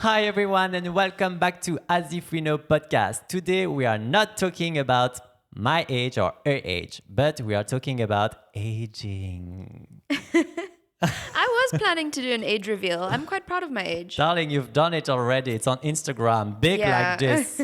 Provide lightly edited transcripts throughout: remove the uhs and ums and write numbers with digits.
Hi everyone and welcome back to As If We Know podcast. Today we are not talking about my age or her age, but we are talking about aging. I was planning to do an age reveal. I'm quite proud of my age. Darling, you've done it already. It's on Instagram, big like this.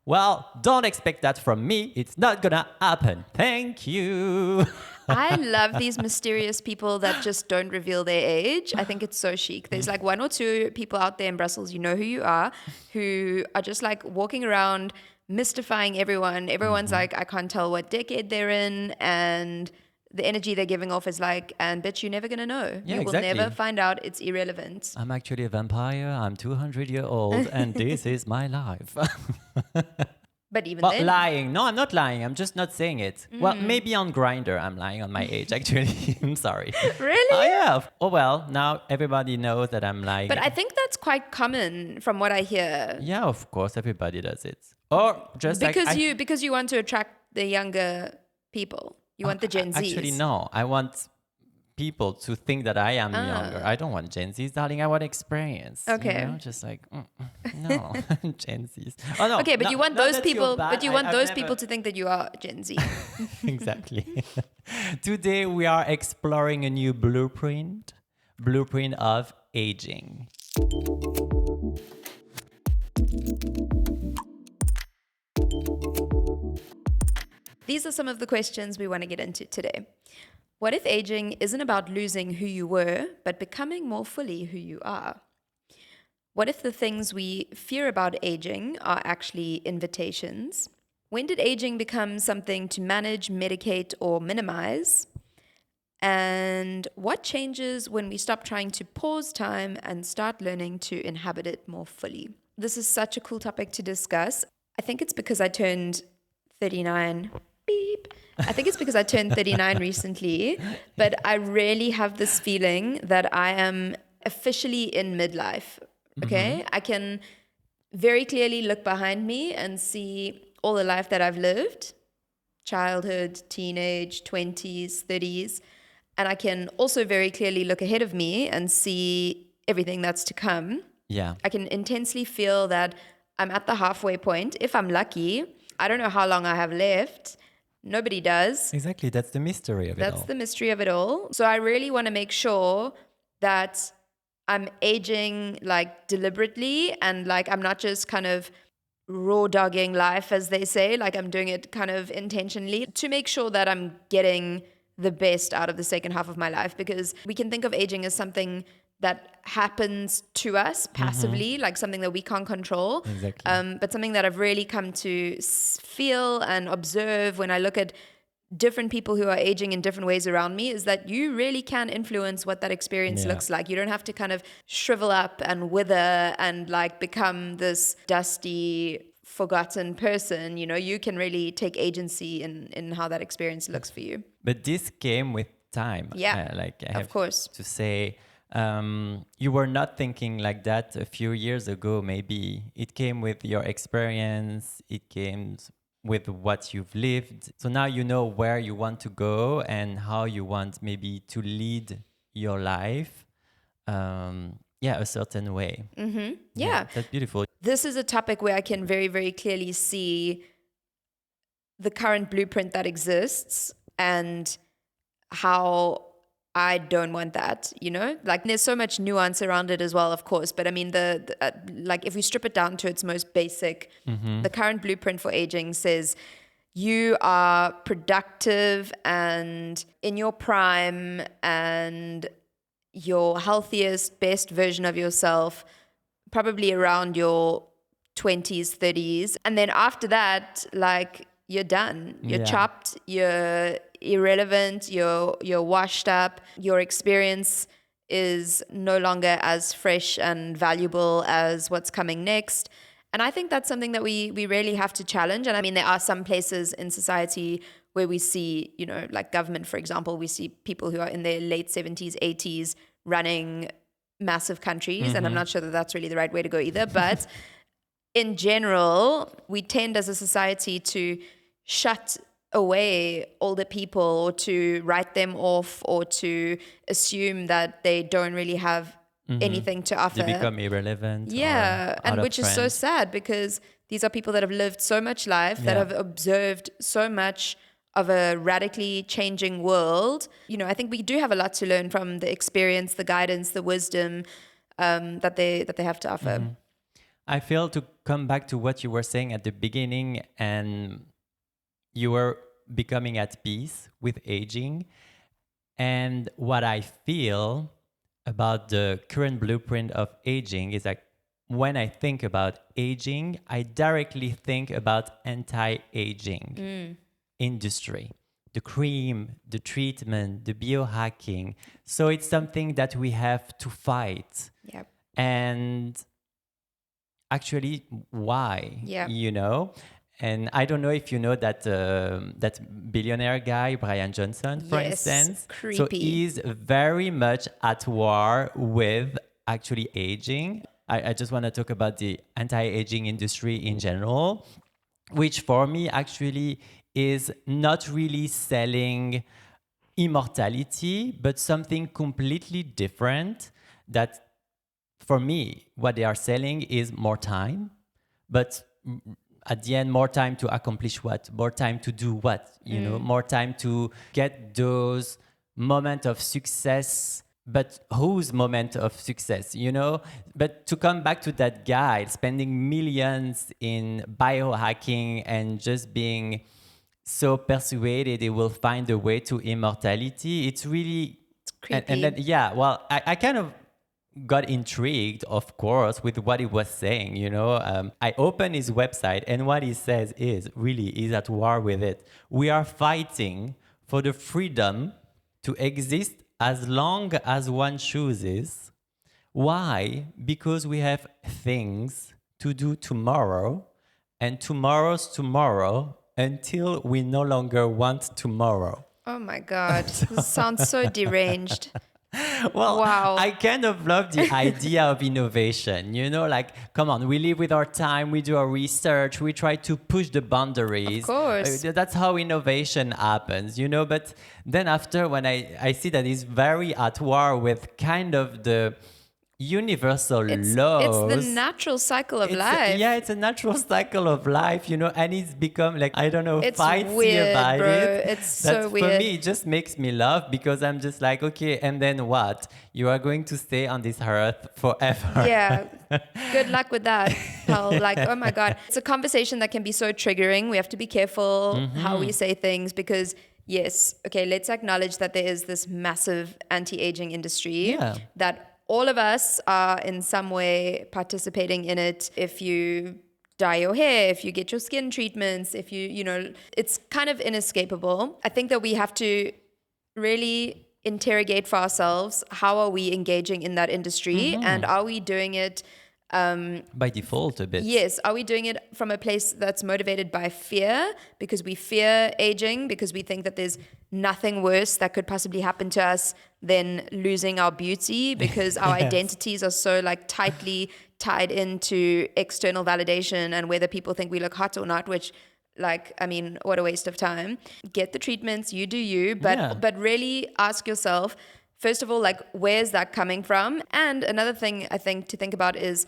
Well, don't expect that from me. It's not gonna happen. Thank you. I love these mysterious people that just don't reveal their age. I think it's so chic. There's like one or two people out there in Brussels, you know who you are, who are just like walking around mystifying everyone. Everyone's like, I can't tell what decade they're in, and the energy they're giving off is like, and bitch, you're never gonna know. Yeah, you will exactly. never find out. It's irrelevant. I'm actually a vampire. I'm 200 years old and this is my life. But even Well, then, lying. No, I'm not lying. I'm just not saying it. Well, maybe on Grinder, I'm lying on my age, actually. I'm sorry. really? Oh, yeah. Oh, well, now everybody knows that I'm lying. But I think that's quite common from what I hear. Yeah, of course, everybody does it. Or just Because like... because you want to attract the younger people. You want the Gen Zs. Actually, no. I want people to think that I am younger. I don't want Gen Zs, darling. I want experience. Okay. You know? Just like, no, Gen Zs. Oh, no. Okay, but no, you want not those that you're people, bad. but you want I've those never- people to think that you are Gen Z. Exactly. Today we are exploring a new blueprint of aging. These are some of the questions we want to get into today. What if aging isn't about losing who you were, but becoming more fully who you are? What if the things we fear about aging are actually invitations? When did aging become something to manage, medicate, or minimize? And what changes when we stop trying to pause time and start learning to inhabit it more fully? This is such a cool topic to discuss. I think it's because I turned 39. Beep. I think it's because I turned 39 recently, but I really have this feeling that I am officially in midlife. Okay? I can very clearly look behind me and see all the life that I've lived, childhood, teenage, 20s, 30s. And I can also very clearly look ahead of me and see everything that's to come. Yeah. I can intensely feel that I'm at the halfway point. If I'm lucky, I don't know how long I have left. Nobody does. Exactly. That's the mystery of it all. That's the mystery of it all. So I really want to make sure that I'm aging like deliberately and like I'm not just kind of raw dogging life, as they say, like I'm doing it kind of intentionally to make sure that I'm getting the best out of the second half of my life, because we can think of aging as something that happens to us passively, like something that we can't control. Exactly. But something that I've really come to feel and observe when I look at different people who are aging in different ways around me is that you really can influence what that experience looks like. You don't have to kind of shrivel up and wither and like become this dusty, forgotten person. You know, you can really take agency in how that experience looks for you. But this came with time. Yeah, I have of course. to say, you were not thinking like that a few years ago, maybe. It came with your experience. It came with what you've lived. So now you know where you want to go and how you want maybe to lead your life. A certain way. Yeah. That's beautiful. This is a topic where I can very, very clearly see the current blueprint that exists and how I don't want that, you know? Like there's so much nuance around it as well, of course. But I mean, like if we strip it down to its most basic, the current blueprint for aging says you are productive and in your prime and your healthiest, best version of yourself, probably around your 20s, 30s. And then after that, like you're done. You're chopped, you're irrelevant, you're washed up. Your experience is no longer as fresh and valuable as what's coming next. And I think that's something that we really have to challenge. And I mean, there are some places in society where we see, you know, like government, for example, we see people who are in their late 70s, 80s running massive countries. And I'm not sure that that's really the right way to go either. But in general, we tend as a society to shut away older people or to write them off or to assume that they don't really have anything to offer. They become irrelevant Yeah, or out and of which is so trend. sad because these are people that have lived so much life, that Yeah. have observed so much of a radically changing world. You know, I think we do have a lot to learn from the experience, the guidance, the wisdom that they have to offer. I feel to come back to what you were saying at the beginning, and you were becoming at peace with aging. And what I feel about the current blueprint of aging is like when I think about aging, I directly think about anti-aging industry, the cream, the treatment, the biohacking. So it's something that we have to fight. Yep. And actually, why? Yep. And I don't know if you know that that billionaire guy, Brian Johnson, for Yes, instance. So creepy. he's very much at war with actually aging. I just want to talk about the anti-aging industry in general, which for me actually is not really selling immortality, but something completely different. That for me, what they are selling is more time, but at the end, more time to accomplish what? More time to do what? More time to get those moments of success. But whose moment of success, But to come back to that guy spending millions in biohacking and just being so persuaded he will find a way to immortality, it's really Creepy. and then I kind of got intrigued, of course, with what he was saying. I opened his website, and what he says is really he's at war with it. We are fighting for the freedom to exist as long as one chooses. Why? Because we have things to do tomorrow, and tomorrow's tomorrow until we no longer want tomorrow. Oh my God. This sounds so deranged. Well, Wow. I kind of love the idea of innovation. Like, come on, we live with our time, we do our research, we try to push the boundaries. Of course. That's how innovation happens, But then after, when I see that he's very at war with kind of the universal laws. It's the natural cycle of life. Yeah, it's a natural cycle of life, and it's become like, I don't know, It's fightsy weird, about bro. it. It's so For weird. me, it just makes me laugh because I'm just like, okay, and then what? You are going to stay on this earth forever. Yeah. Good luck with that, pal. Like, oh my God. It's a conversation that can be so triggering. We have to be careful how we say things because, yes, okay, let's acknowledge that there is this massive anti-aging industry that all of us are in some way participating in it. If you dye your hair, if you get your skin treatments, if it's kind of inescapable. I think that we have to really interrogate for ourselves, how are we engaging in that industry? And are we doing it by default a bit? Yes. Are we doing it from a place that's motivated by fear, because we fear aging, because we think that there's nothing worse that could possibly happen to us than losing our beauty, because our identities are so like tightly tied into external validation and whether people think we look hot or not, which, like, I mean, what a waste of time. Get the treatments, you do you, but really ask yourself, first of all, like, where's that coming from? And another thing I think to think about is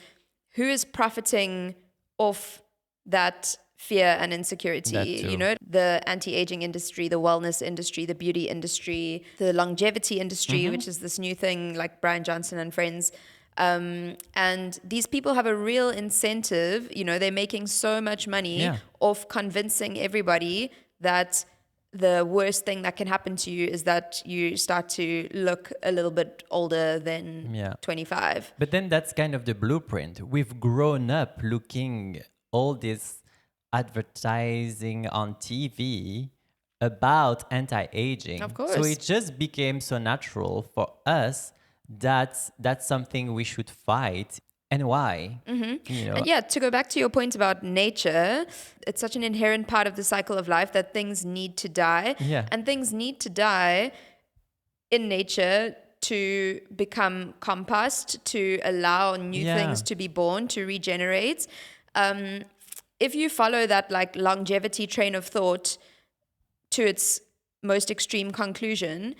who is profiting off that fear and insecurity. The anti-aging industry, the wellness industry, the beauty industry, the longevity industry, which is this new thing like Brian Johnson and friends. And these people have a real incentive. They're making so much money off convincing everybody that the worst thing that can happen to you is that you start to look a little bit older than 25. But then that's kind of the blueprint. We've grown up looking all this advertising on TV about anti-aging. Of course. So it just became so natural for us that that's something we should fight. And why? And to go back to your point about nature, it's such an inherent part of the cycle of life that things need to die. Yeah. And things need to die in nature to become compost, to allow new things to be born, to regenerate. If you follow that like longevity train of thought to its most extreme conclusion,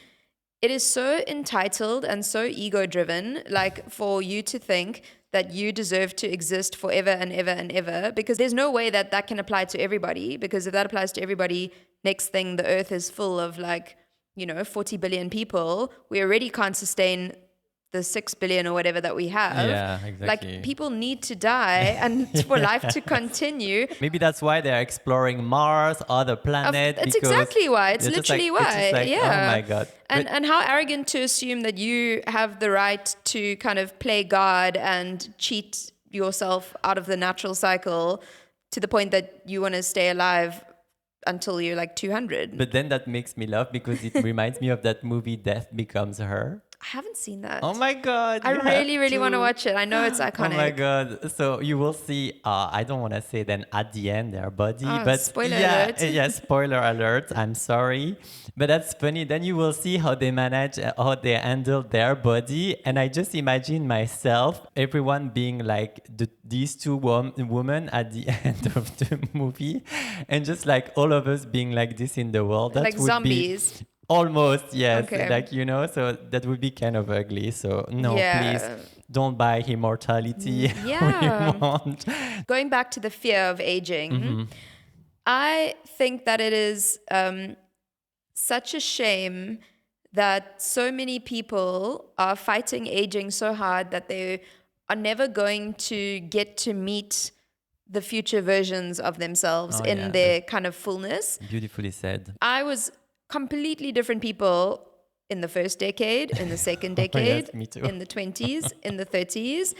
it is so entitled and so ego driven, like for you to think that you deserve to exist forever and ever and ever, because there's no way that that can apply to everybody, because if that applies to everybody, next thing the earth is full of 40 billion people. We already can't sustain the 6 billion or whatever that we have. Yeah, exactly. Like, people need to die and for life to continue. Maybe that's why they're exploring Mars, other planets. It's exactly why. It's they're just literally like, why. it's just like, yeah. oh my God. And how arrogant to assume that you have the right to kind of play God and cheat yourself out of the natural cycle to the point that you want to stay alive until you're like 200. But then that makes me laugh because it reminds me of that movie Death Becomes Her. I haven't seen that. Oh my God. I really, really want to watch it. I know it's iconic. Oh my God. So you will see, I don't want to say then at the end their body, but spoiler yeah, alert. yeah, spoiler alert. I'm sorry. But that's funny. Then you will see how they manage, how they handle their body. And I just imagine myself, everyone being like these two women at the end of the movie. And just like all of us being like this in the world. That like would zombies. Be almost, yes. Okay. Like, so that would be kind of ugly. So no, Yeah. please don't buy immortality. Yeah. We want. Going back to the fear of aging, Mm-hmm. I think that it is such a shame that so many people are fighting aging so hard that they are never going to get to meet the future versions of themselves Oh, in yeah, their kind of fullness. Beautifully said. I was completely different people in the first decade, in the second decade, Yes, me too. in the 20s, in the 30s.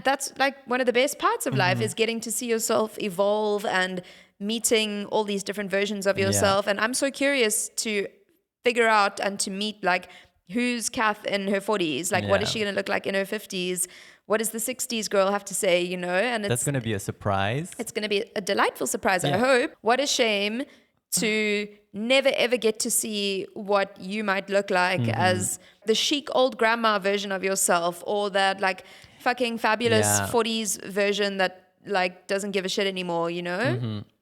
That's like one of the best parts of life, is getting to see yourself evolve and meeting all these different versions of yourself. And I'm so curious to figure out and to meet like who's Kath in her 40s, like what is Yeah. she going to look like in her 50s? What does the 60s girl have to say, And That's going to be a surprise. it's going to be a delightful surprise, I Yeah. hope. What a shame to never ever get to see what you might look like as the chic old grandma version of yourself, or that like fucking fabulous Yeah. 40s version that like doesn't give a shit anymore,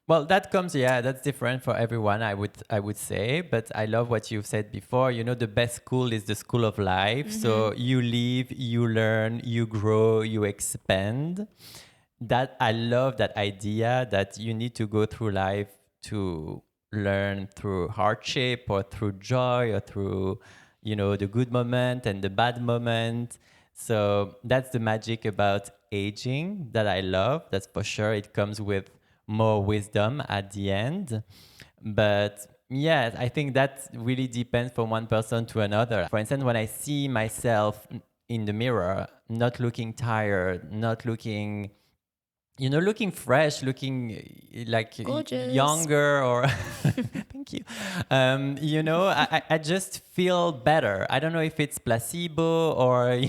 Well, that comes, that's different for everyone, I would say. But I love what you've said before. The best school is the school of life. So you live, you learn, you grow, you expand. That I love that idea that you need to go through life to learn through hardship or through joy or through, the good moment and the bad moment. So that's the magic about aging that I love. That's for sure. It comes with more wisdom at the end. But yeah, I think that really depends from one person to another. For instance, when I see myself in the mirror, not looking tired, not looking, looking fresh, looking like Gorgeous. younger, or thank you. I just feel better. I don't know if it's placebo or,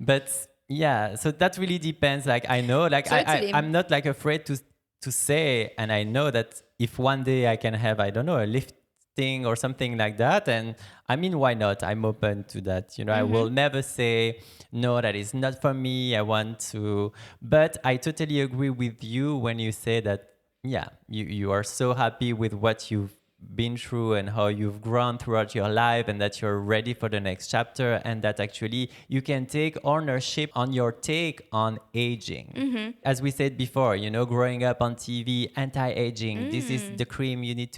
but yeah, so that really depends. Like, I know, like, Totally. I'm not like afraid to say, and I know that if one day I can have, I don't know, a lifting or something like that, and I mean, why not? I'm open to that. I will never say, no, that is not for me. I want to, but I totally agree with you when you say that, yeah, you are so happy with what you've been through and how you've grown throughout your life, and that you're ready for the next chapter, and that actually you can take ownership on your take on aging. As we said before, growing up on TV, anti-aging, this is the cream, you need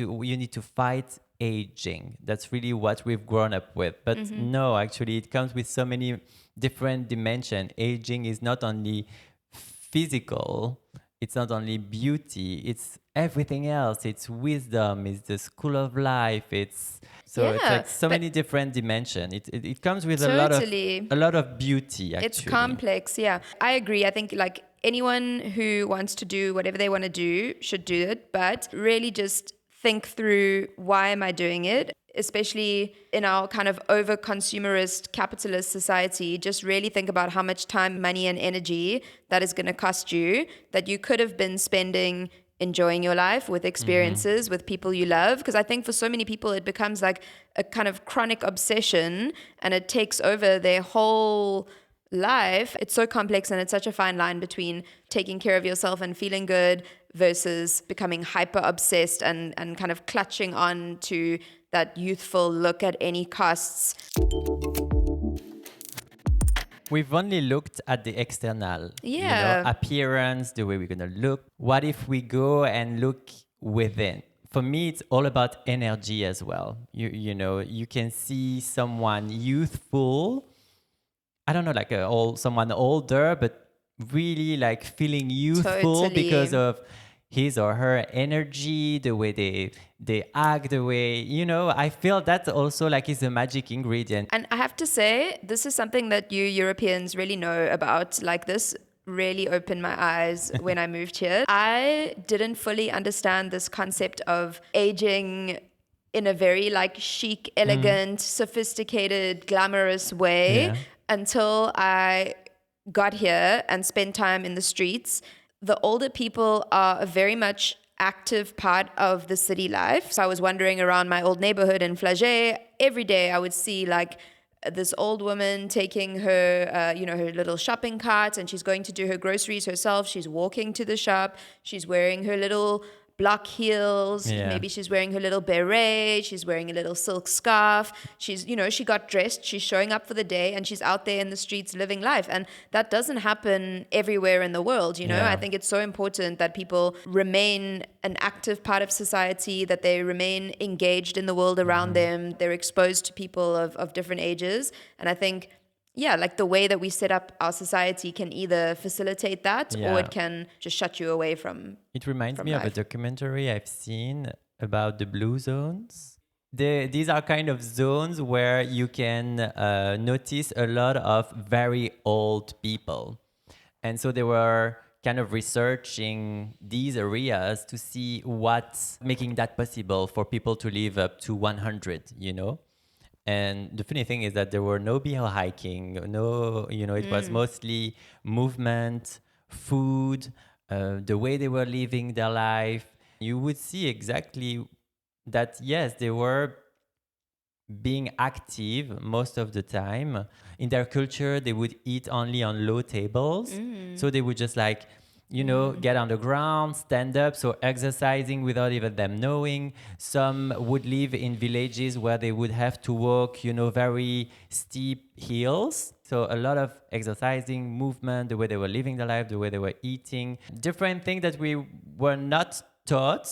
to fight aging. That's really what we've grown up with. But no, actually it comes with so many different dimensions. Aging is not only physical, it's not only beauty, it's everything else. It's wisdom, it's the school of life. It's like so many different dimensions. It comes with Totally. a lot of beauty, actually. It's complex, yeah. I agree. I think like anyone who wants to do whatever they want to do should do it, but really just think through, why am I doing it? Especially in our kind of over consumerist capitalist society, just really think about how much time, money, and energy that is going to cost you, that you could have been spending enjoying your life with experiences, with people you love. Because I think for so many people, it becomes like a kind of chronic obsession, and it takes over their whole life, it's so complex and it's such a fine line between taking care of yourself and feeling good versus becoming hyper obsessed and kind of clutching on to that youthful look at any costs. We've only looked at the external, Yeah. appearance, the way we're going to look. What if we go and look within? For me, it's all about energy as well. You can see someone youthful, I don't know, like someone older, but really like feeling youthful Totally. because of his or her energy, the way they act, the way, I feel that also like is a magic ingredient. And I have to say, this is something that you Europeans really know about. Like, this really opened my eyes when I moved here. I didn't fully understand this concept of aging in a very like chic, elegant, sophisticated, glamorous way until I got here and spent time in the streets. The older people are a very much active part of the city life. So I was wandering around my old neighborhood in Flagey. Every day I would see like this old woman taking her, her little shopping cart, and she's going to do her groceries herself. She's walking to the shop. She's wearing her little block heels. Yeah. Maybe she's wearing her little beret. She's wearing a little silk scarf. She's, she got dressed. She's showing up for the day, and she's out there in the streets living life. And that doesn't happen everywhere in the world. Yeah. I think it's so important that people remain an active part of society, that they remain engaged in the world around them. They're exposed to people of different ages. And I think, like the way that we set up our society can either facilitate that or it can just shut you away from. It reminds me life. of a documentary I've seen about the blue zones. These are kind of zones where you can notice a lot of very old people. And so they were kind of researching these areas to see what's making that possible for people to live up to 100, And the funny thing is that there were no beehill hiking, it was mostly movement, food, the way they were living their life. You would see exactly that, yes, they were being active most of the time. In their culture, they would eat only on low tables. So they would just like, get on the ground, stand up, so exercising without even them knowing. Some would live in villages where they would have to walk, very steep hills. So a lot of exercising, movement, the way they were living their life, the way they were eating. Different things that we were not taught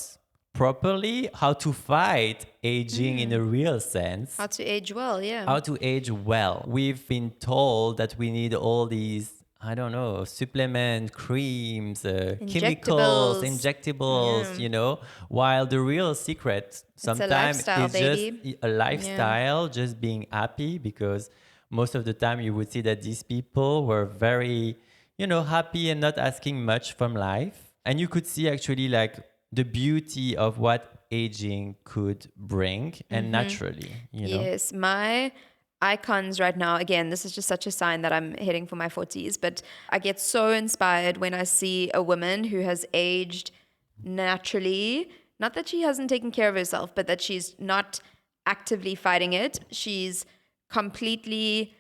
properly, how to fight aging in a real sense. How to age well, yeah. How to age well. We've been told that we need all these, I don't know, supplement, creams, chemicals, injectables, while the real secret sometimes is just a lifestyle, just being happy, because most of the time you would see that these people were very, happy and not asking much from life. And you could see actually like the beauty of what aging could bring and naturally, Yes, my icons right now, again, this is just such a sign that I'm heading for my 40s, but I get so inspired when I see a woman who has aged naturally. Not that she hasn't taken care of herself, but that she's not actively fighting it. She's completely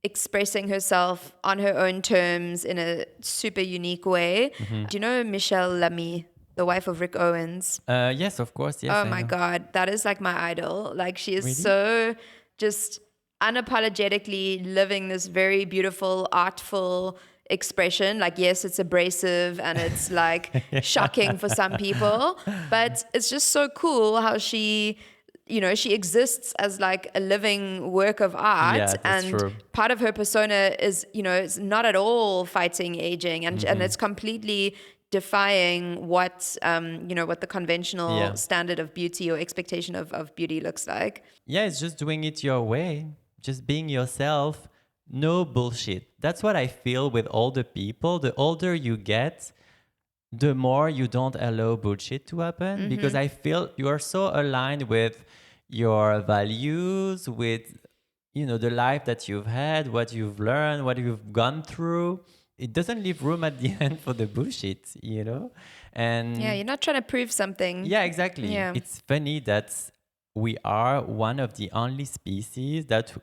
expressing herself on her own terms in a super unique way. Do you know Michelle Lamy, the wife of Rick Owens? Yes, of course. Yes. Oh my God, that is like my idol. Like, she is Really? so just unapologetically living this very beautiful, artful expression. Like, yes, it's abrasive and it's like shocking for some people, but it's just so cool how she exists as like a living work of art. Yeah, that's and true. Part of her persona is, is not at all fighting aging, and it's completely defying what the conventional standard of beauty or expectation of beauty looks like. Yeah, it's just doing it your way, just being yourself, no bullshit. That's what I feel with older people. The older you get, the more you don't allow bullshit to happen, because I feel you are so aligned with your values, with the life that you've had, what you've learned, what you've gone through. It doesn't leave room at the end for the bullshit, And yeah, you're not trying to prove something. yeah, exactly. Yeah. It's funny that we are one of the only species that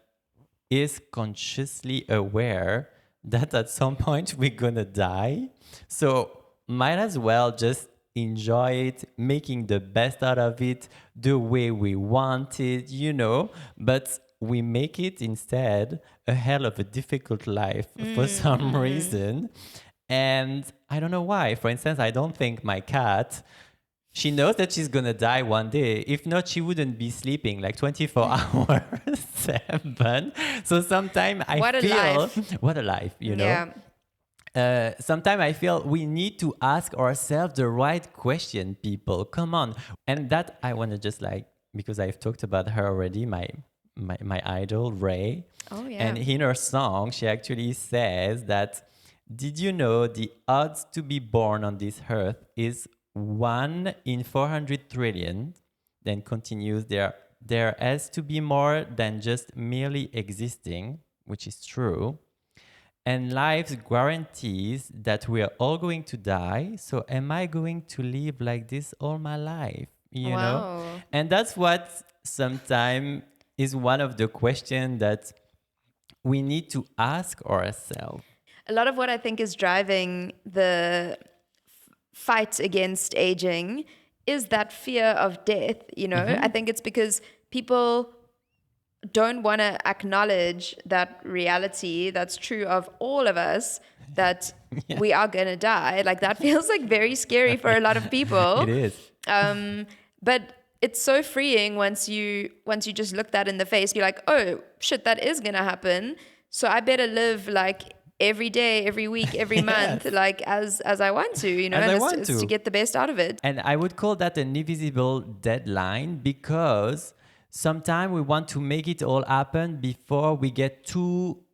is consciously aware that at some point we're gonna die. So might as well just enjoy it, making the best out of it the way we want it, but we make it instead a hell of a difficult life for some reason. And I don't know why. For instance, I don't think my cat, she knows that she's gonna die one day. If not, she wouldn't be sleeping like 24 hours 7. So sometimes I What a feel, life. what a life, Yeah. sometimes I feel we need to ask ourselves the right question, people. Come on. And that I want to just like, because I've talked about her already, my idol, Ray. Oh, yeah. And in her song, she actually says that, did you know the odds to be born on this earth is 1 in 400 trillion? Then continues, there has to be more than just merely existing, which is true. And life guarantees that we are all going to die. So am I going to live like this all my life? Wow. And that's what sometimes is one of the questions that we need to ask ourselves. A lot of what I think is driving the fight against aging is that fear of death, I think it's because people don't want to acknowledge that reality that's true of all of us, that we are going to die. Like that feels like very scary for a lot of people. It is. But it's so freeing once you just look that in the face. You're like, oh shit, that is going to happen. So I better live like every day, every week, every month, like as I want to, and it's to get the best out of it. And I would call that an invisible deadline, because sometimes we want to make it all happen before we get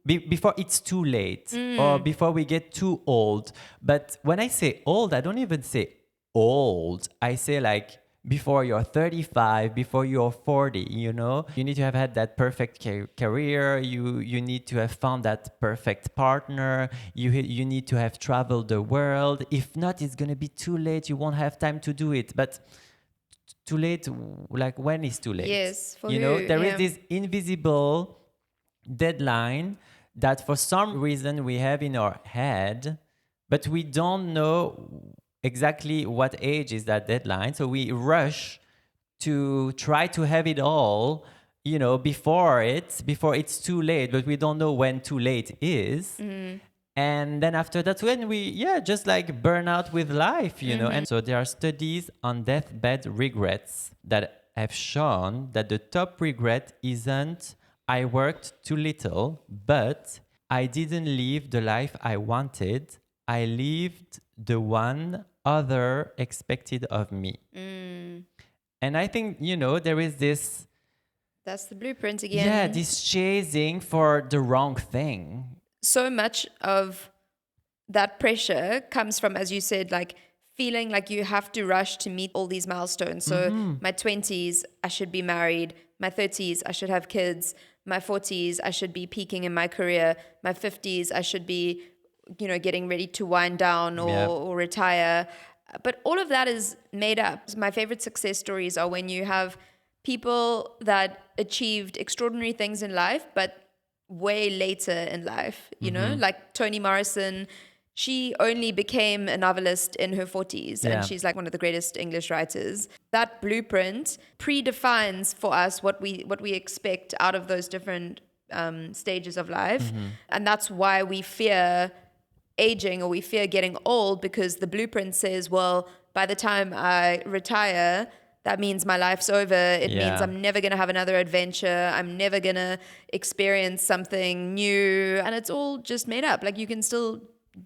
before it's too late, or before we get too old. But when I say old, I don't even say old. I say like before you're 35, before you're 40, you need to have had that perfect career. You need to have found that perfect partner. You need to have traveled the world. If not, it's going to be too late. You won't have time to do it. But too late, like when is too late? Yes, for there is this invisible deadline that for some reason we have in our head, but we don't know exactly what age is that deadline. So we rush to try to have it all, before it's too late, but we don't know when too late is. And then after that, when we, just like burn out with life, And so there are studies on deathbed regrets that have shown that the top regret isn't I worked too little, but I didn't live the life I wanted. I lived the one other expected of me. And I think, there is this... That's the blueprint again. Yeah, this chasing for the wrong thing. So much of that pressure comes from, as you said, like feeling like you have to rush to meet all these milestones. So my 20s, I should be married. My 30s, I should have kids. My 40s, I should be peaking in my career. My 50s, I should be, getting ready to wind down or retire. But all of that is made up. My favorite success stories are when you have people that achieved extraordinary things in life, but way later in life, like Toni Morrison. She only became a novelist in her 40s, and she's like one of the greatest English writers. That blueprint predefines for us what we expect out of those different stages of life. And that's why we fear aging, or we fear getting old, because the blueprint says, well, by the time I retire, that means my life's over. It means I'm never going to have another adventure. I'm never going to experience something new. And it's all just made up. Like, you can still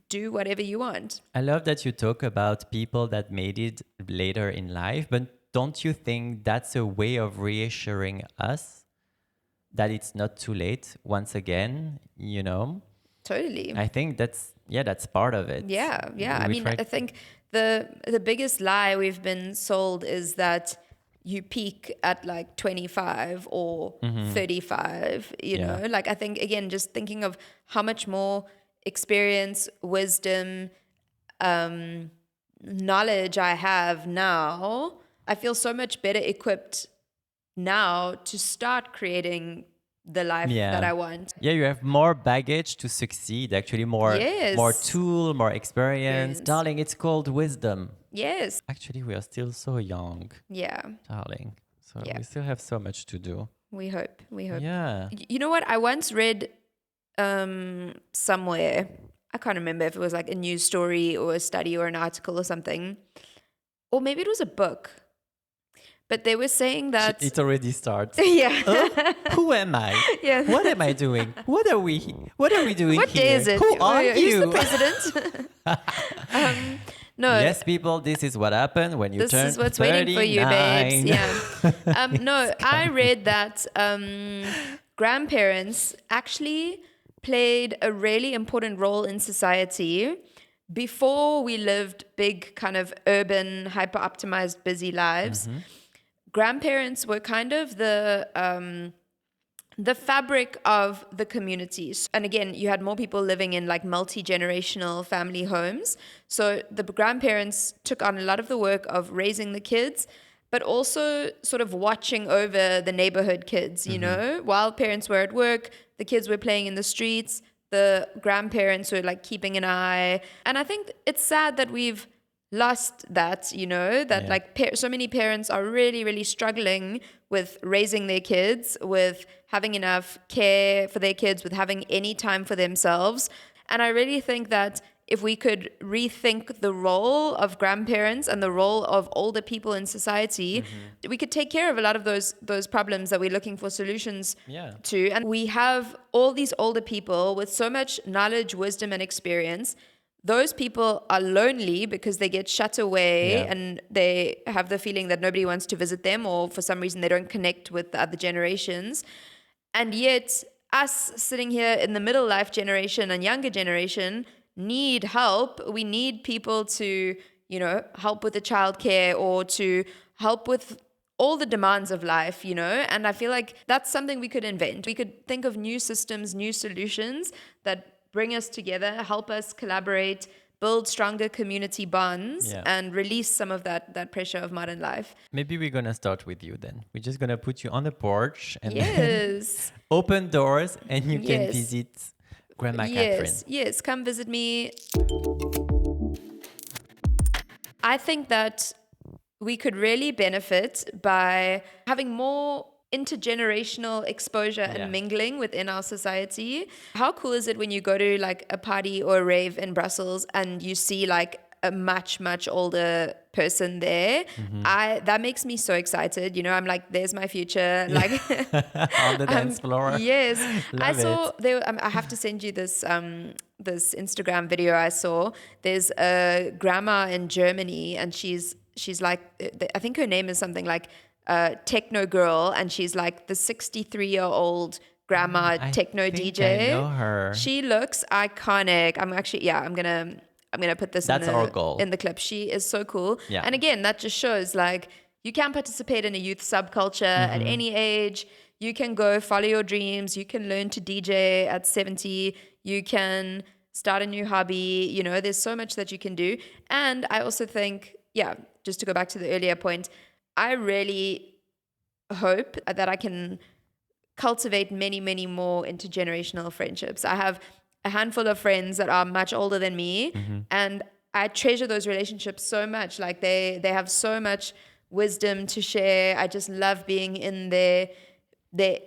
do whatever you want. I love that you talk about people that made it later in life, but don't you think that's a way of reassuring us that it's not too late once again, Totally. I think that's part of it. Yeah. I mean, I think the biggest lie we've been sold is that you peak at like 25 or 35, you know? Like, I think, again, just thinking of how much more experience, wisdom, knowledge I have now, I feel so much better equipped now to start creating the life that I want. Yeah, you have more baggage to succeed, actually more Yes. tool, more experience. Yes. Darling, it's called wisdom. Yes. Actually, we are still so young, Yeah. darling. So Yeah. we still have so much to do. We hope. We hope. Yeah. You know what? I once read somewhere, I can't remember if it was like a news story or a study or an article or something, or maybe it was a book. But they were saying that It already starts. yeah. Oh, who am I? Yeah. What am I doing? What are we doing What here? day is it? Who are Who's you? the president? No. Yes, people, this is what happened when you This turn is what's 39. waiting for you, babes. Yeah. No, I read that grandparents actually played a really important role in society before we lived big, kind of urban, hyper-optimized, busy lives. Grandparents were kind of the fabric of the communities. And again, you had more people living in like multi-generational family homes. So the grandparents took on a lot of the work of raising the kids, but also sort of watching over the neighborhood kids, you know, while parents were at work, the kids were playing in the streets, the grandparents were like keeping an eye. And I think it's sad that we've lost that, you know, that like so many parents are really, really struggling with raising their kids, with having enough care for their kids, with having any time for themselves. And I really think that if we could rethink the role of grandparents and the role of older people in society, we could take care of a lot of those problems that we're looking for solutions to. And we have all these older people with so much knowledge, wisdom, and experience. Those people are lonely because they get shut away and they have the feeling that nobody wants to visit them, or for some reason they don't connect with the other generations. And yet us sitting here in the middle life generation and younger generation need help. We need people to, you know, help with the childcare or to help with all the demands of life, you know. And I feel like that's something we could invent. We could think of new systems, new solutions that bring us together, help us collaborate, build stronger community bonds, and release some of that pressure of modern life. Maybe we're going to start with you then. We're just going to put you on the porch and then open doors and you can visit Grandma Catherine. Yes, come visit me. I think that we could really benefit by having more intergenerational exposure and mingling within our society. How cool is it when you go to like a party or a rave in Brussels and you see like a much older person there? That makes me so excited. You know, I'm like, there's my future. Like on the dance floor. Yes. I saw it. there. I have to send you this this Instagram video I saw. There's a grandma in Germany, and she's like, I think her name is something like Techno Girl, and she's like the 63-year-old grandma techno DJ. I know her. She looks iconic. I'm gonna put this That's our goal. in the clip. She is so cool. Yeah. And again, that just shows like you can participate in a youth subculture at any age. You can go follow your dreams. You can learn to DJ at 70. You can start a new hobby. You know, there's so much that you can do. And I also think, just to go back to the earlier point, I really hope that I can cultivate many more intergenerational friendships. I have a handful of friends that are much older than me, and I treasure those relationships so much. Like they have so much wisdom to share. I just love being in their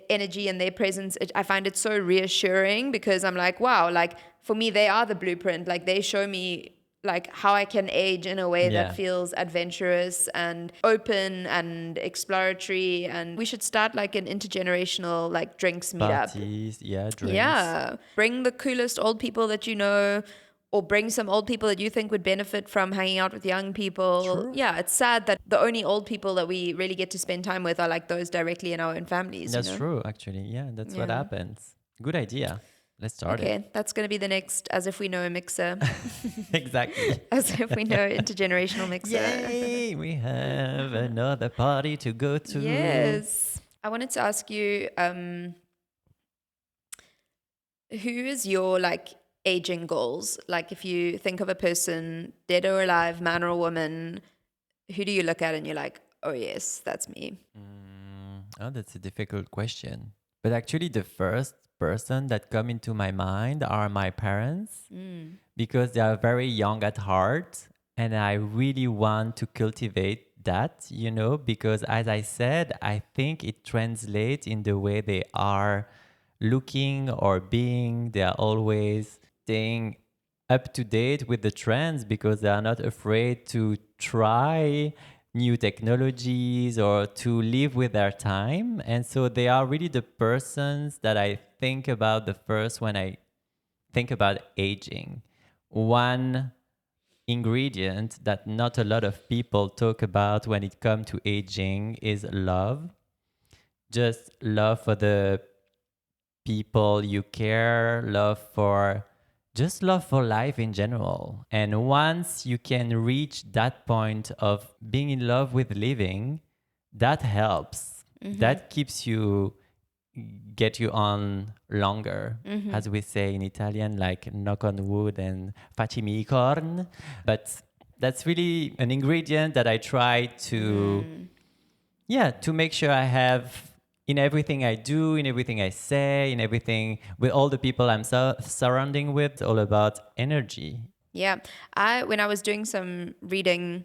energy and their presence. I find it so reassuring because I'm like, wow, like for me, they are the blueprint. Like they show me like how I can age in a way that feels adventurous and open and exploratory. And we should start like an intergenerational like drinks meetup. Parties, drinks. Yeah. Bring the coolest old people that you know, or bring some old people that you think would benefit from hanging out with young people. True. Yeah, it's sad that the only old people that we really get to spend time with are like those directly in our own families. That's true, actually. Yeah, that's what happens. Good idea. Let's start it. Okay, that's going to be the next As If We Know a Mixer. Exactly. As If We Know Intergenerational Mixer. Yay, we have another party to go to. Yes. I wanted to ask you, who is your like aging goals? Like if you think of a person, dead or alive, man or woman, who do you look at and you're like, oh yes, that's me? Oh, that's a difficult question. But actually, the first person that come into my mind are my parents because they are very young at heart. And I really want to cultivate that, because as I said, I think it translates in the way they are looking or being. They are always staying up to date with the trends because they are not afraid to try new technologies or to live with their time. And so they are really the persons that I think about the first when I think about aging. One ingredient that not a lot of people talk about when it comes to aging is love. Just love for the people you care, love for life in general. And once you can reach that point of being in love with living, that helps. That keeps you, get you on longer, as we say in Italian, like knock on wood and facimi I corn. But that's really an ingredient that I try to, to make sure I have in everything I do, in everything I say, in everything with all the people I'm surrounding with, all about energy. Yeah. When I was doing some reading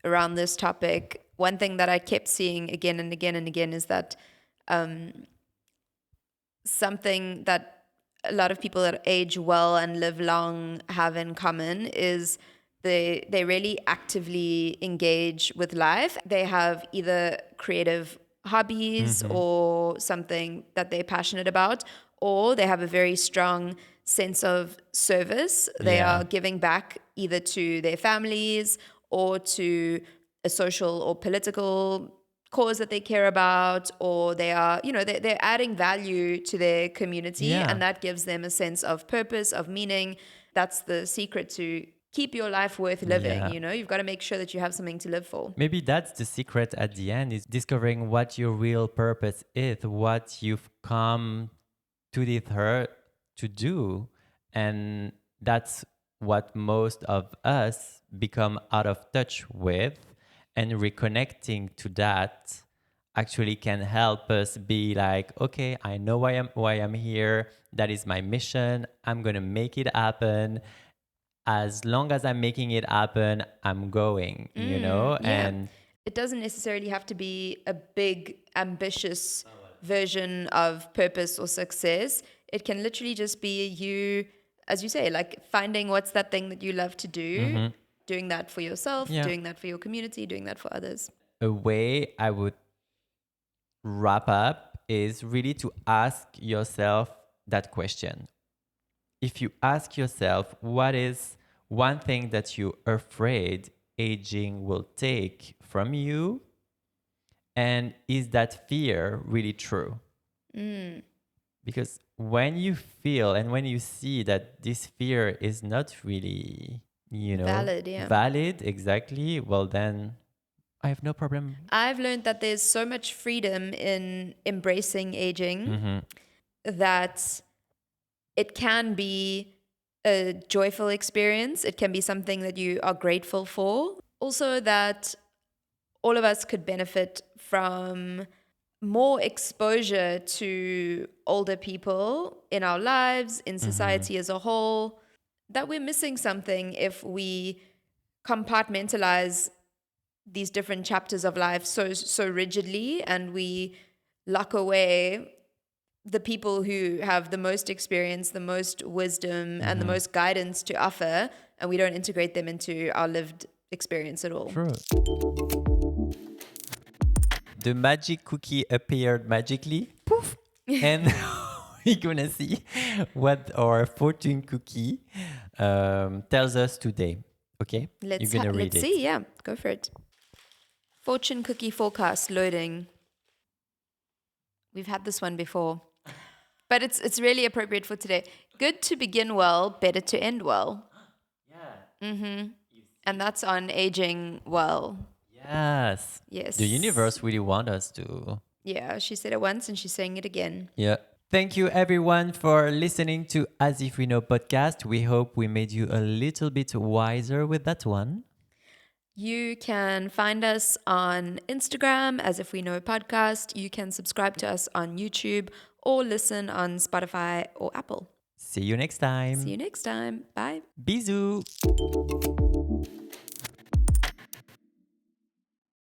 around this topic, one thing that I kept seeing again and again and again is that something that a lot of people that age well and live long have in common is they really actively engage with life. They have either creative hobbies or something that they're passionate about, or they have a very strong sense of service. They Yeah. are giving back either to their families or to a social or political cause that they care about, or they are, they're adding value to their community, Yeah. and that gives them a sense of purpose, of meaning. That's the secret to keep your life worth living. Yeah. You've got to make sure that you have something to live for. Maybe that's the secret at the end, is discovering what your real purpose is, what you've come to this earth to do. And that's what most of us become out of touch with. And reconnecting to that actually can help us be like, okay, I know why I'm here. That is my mission. I'm going to make it happen. As long as I'm making it happen, I'm going, Yeah. And It doesn't necessarily have to be a big, ambitious version of purpose or success. It can literally just be you, as you say, like finding what's that thing that you love to do, doing that for yourself, Yeah. doing that for your community, doing that for others. A way I would wrap up is really to ask yourself that question. If you ask yourself, what is one thing that you're afraid aging will take from you? And is that fear really true? Because when you feel and when you see that this fear is not really, Valid, yeah. valid, exactly, well, then I have no problem. I've learned that there's so much freedom in embracing aging that it can be a joyful experience. It can be something that you are grateful for. Also, that all of us could benefit from more exposure to older people in our lives, in society as a whole, that we're missing something if we compartmentalize these different chapters of life so rigidly, and we lock away the people who have the most experience, the most wisdom, and the most guidance to offer, and we don't integrate them into our lived experience at all. True. The magic cookie appeared magically, poof, and we're gonna see what our fortune cookie tells us today. Okay, Let's you're gonna read let's it. see. Yeah, go for it. Fortune cookie forecast loading. We've had this one before, but it's really appropriate for today. Good to begin well, better to end well. Yeah. And that's on aging well. Yes. Yes. The universe really wants us to. Yeah, she said it once and she's saying it again. Yeah. Thank you everyone for listening to As If We Know podcast. We hope we made you a little bit wiser with that one. You can find us on Instagram, As If We Know Podcast. You can subscribe to us on YouTube or listen on Spotify or Apple. See you next time. See you next time. Bye. Bisous.